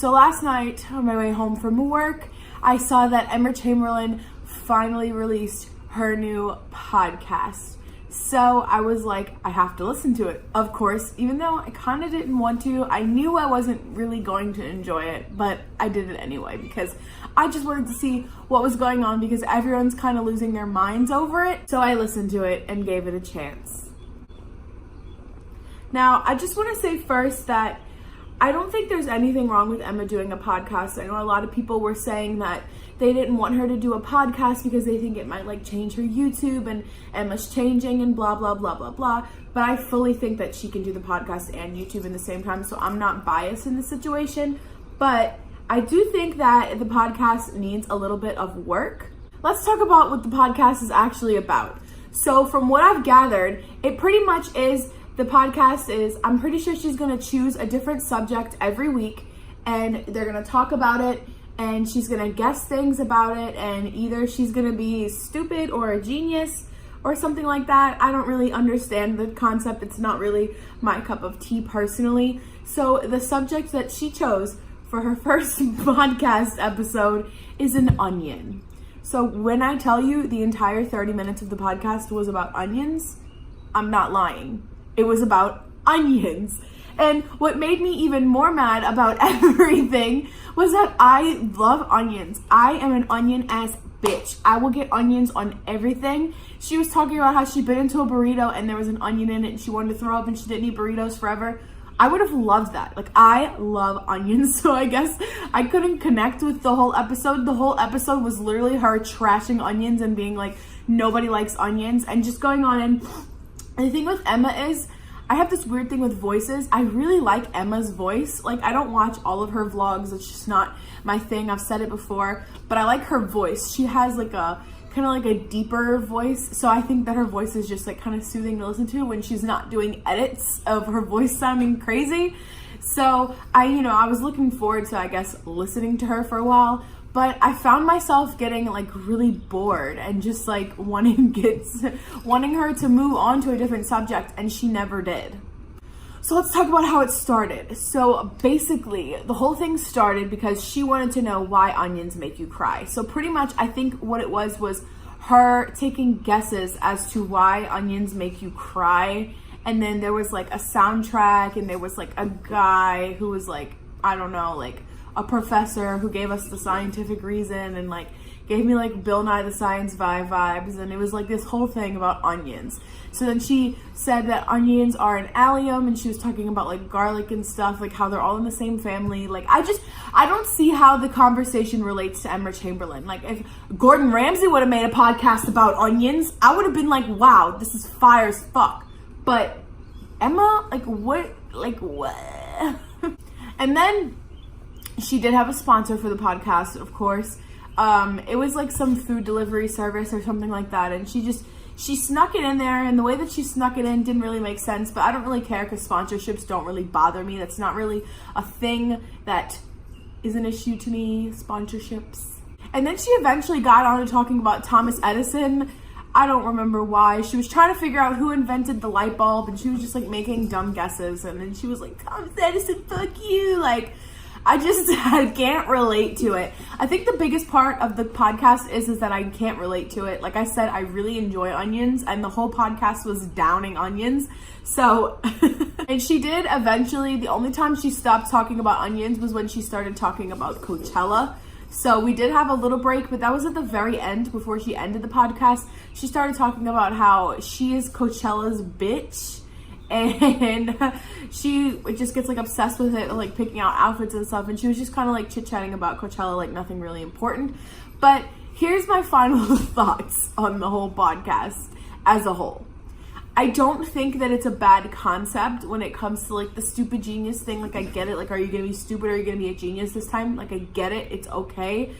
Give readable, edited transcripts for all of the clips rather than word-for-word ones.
So last night on my way home from work, I saw that Emma Chamberlain finally released her new podcast. So I was like, I have to listen to it. Of course, even though I kind of didn't want to, I knew I wasn't really going to enjoy it, but I did it anyway because I just wanted to see what was going on because everyone's kind of losing their minds over it. So I listened to it and gave it a chance. Now, I just want to say first that I don't think there's anything wrong with Emma doing a podcast. I know a lot of people were saying that they didn't want her to do a podcast because they think it might like change her YouTube and Emma's changing and blah, blah, blah, blah, blah. But I fully think that she can do the podcast and YouTube in the same time. So I'm not biased in this situation, but I do think that the podcast needs a little bit of work. Let's talk about what the podcast is actually about. So from what I've gathered, it pretty much is, the podcast is, I'm pretty sure she's going to choose a different subject every week and they're going to talk about it and she's going to guess things about it and either she's going to be stupid or a genius or something like that. I don't really understand the concept. It's not really my cup of tea personally. So the subject that she chose for her first podcast episode is an onion. So when I tell you the entire 30 minutes of the podcast was about onions, I'm not lying. It was about onions. And what made me even more mad about everything was that I love onions. I am an onion ass bitch. I will get onions on everything. She was talking about how she bit into a burrito and there was an onion in it and she wanted to throw up and she didn't eat burritos forever. I would have loved that. Like, I love onions, so I guess I couldn't connect with the whole episode. The whole episode was literally her trashing onions and being like, nobody likes onions, and just going on. And the thing with Emma is, I have this weird thing with voices. I really like Emma's voice. Like, I don't watch all of her vlogs. It's just not my thing. I've said it before, but I like her voice. She has like a kind of like a deeper voice. So I think that her voice is just like kind of soothing to listen to when she's not doing edits of her voice sounding crazy. So I was looking forward to, I guess, listening to her for a while, but I found myself getting like really bored and just like wanting her to move on to a different subject, and she never did. So let's talk about how it started. So basically, the whole thing started because she wanted to know why onions make you cry. So pretty much, I think what it was her taking guesses as to why onions make you cry. And then there was like a soundtrack, and there was like a guy who was like, I don't know, like a professor who gave us the scientific reason and like gave me like Bill Nye the Science Guy vibes, and it was like this whole thing about onions. So then she said that onions are an allium, and she was talking about like garlic and stuff, like how they're all in the same family. Like, I don't see how the conversation relates to Emma Chamberlain. Like, if Gordon Ramsay would have made a podcast about onions, I would have been like, wow, this is fire as fuck. But Emma, like what? And then she did have a sponsor for the podcast, of course. It was like some food delivery service or something like that, and she snuck it in there, and the way that she snuck it in didn't really make sense, but I don't really care because sponsorships don't really bother me. That's not really a thing that is an issue to me, sponsorships. And then she eventually got on to talking about Thomas Edison. I don't remember why. She was trying to figure out who invented the light bulb, and she was just like making dumb guesses, and then she was like, Thomas Edison, fuck you. Like, I can't relate to it. I think the biggest part of the podcast is that I can't relate to it. Like I said, I really enjoy onions, and the whole podcast was downing onions. So, and she did eventually, the only time she stopped talking about onions was when she started talking about Coachella. So we did have a little break, but that was at the very end before she ended the podcast. She started talking about how she is Coachella's bitch. And she just gets like obsessed with it, like picking out outfits and stuff. And she was just kind of like chit-chatting about Coachella, like nothing really important. But here's my final thoughts on the whole podcast as a whole. I don't think that it's a bad concept when it comes to like the stupid genius thing. Like, I get it. Like, are you going to be stupid or are you going to be a genius this time? Like, I get it. It's okay.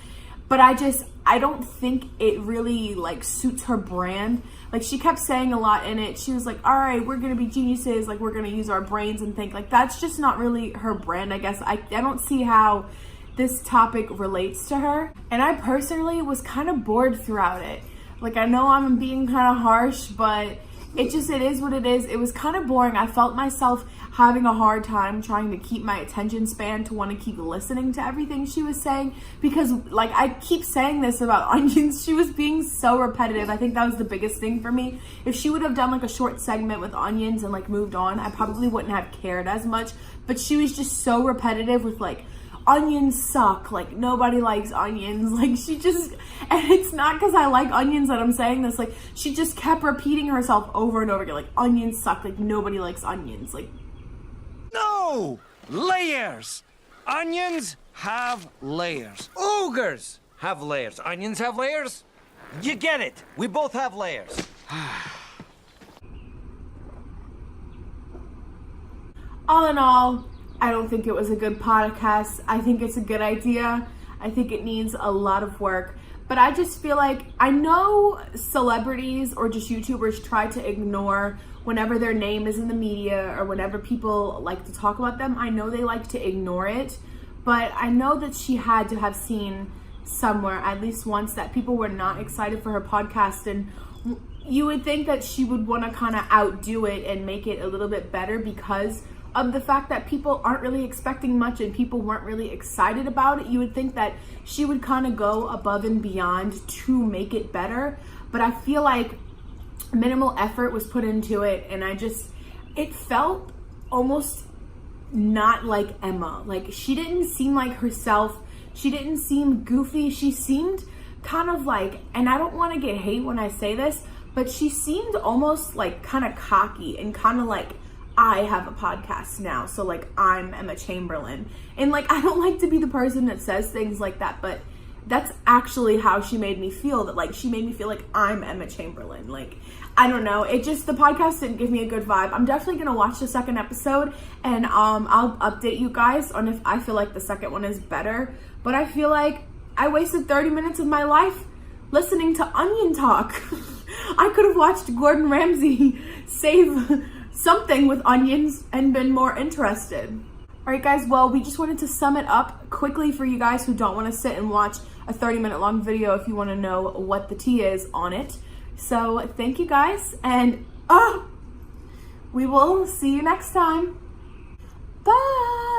But I don't think it really like suits her brand. Like, she kept saying a lot in it. She was like, all right, we're going to be geniuses. Like, we're going to use our brains and think. Like, that's just not really her brand, I guess. I don't see how this topic relates to her. And I personally was kind of bored throughout it. Like, I know I'm being kind of harsh, but it is what it is. It was kind of boring. I felt myself having a hard time trying to keep my attention span to want to keep listening to everything she was saying, because like I keep saying this about onions, she was being so repetitive. I think that was the biggest thing for me. If she would have done like a short segment with onions and like moved on, I probably wouldn't have cared as much, but she was just so repetitive with like, onions suck, like nobody likes onions, like she just, and it's not because I like onions that I'm saying this, like she just kept repeating herself over and over again, like onions suck, like nobody likes onions, like no layers. Onions have layers. Ogres have layers. Onions have layers. You get it. We both have layers. All in all, I don't think it was a good podcast. I think it's a good idea. I think it needs a lot of work. But I just feel like, I know celebrities or just YouTubers try to ignore whenever their name is in the media or whenever people like to talk about them. I know they like to ignore it. But I know that she had to have seen somewhere, at least once, that people were not excited for her podcast. And you would think that she would want to kind of outdo it and make it a little bit better, because of the fact that people aren't really expecting much and people weren't really excited about it. You would think that she would kind of go above and beyond to make it better, but I feel like minimal effort was put into it, and it felt almost not like Emma. Like she didn't seem like herself. She didn't seem goofy. She seemed kind of like, and I don't want to get hate when I say this, but she seemed almost like kind of cocky and kind of like, I have a podcast now, so like I'm Emma Chamberlain. And like, I don't like to be the person that says things like that, but that's actually how she made me feel. That like, she made me feel like I'm Emma Chamberlain. Like, I don't know, the podcast didn't give me a good vibe. I'm definitely gonna watch the second episode, and I'll update you guys on if I feel like the second one is better. But I feel like I wasted 30 minutes of my life listening to onion talk. I could have watched Gordon Ramsay save something with onions and been more interested. All right, guys, well, we just wanted to sum it up quickly for you guys who don't want to sit and watch a 30-minute long video if you want to know what the tea is on it. So thank you guys, and we will see you next time. Bye.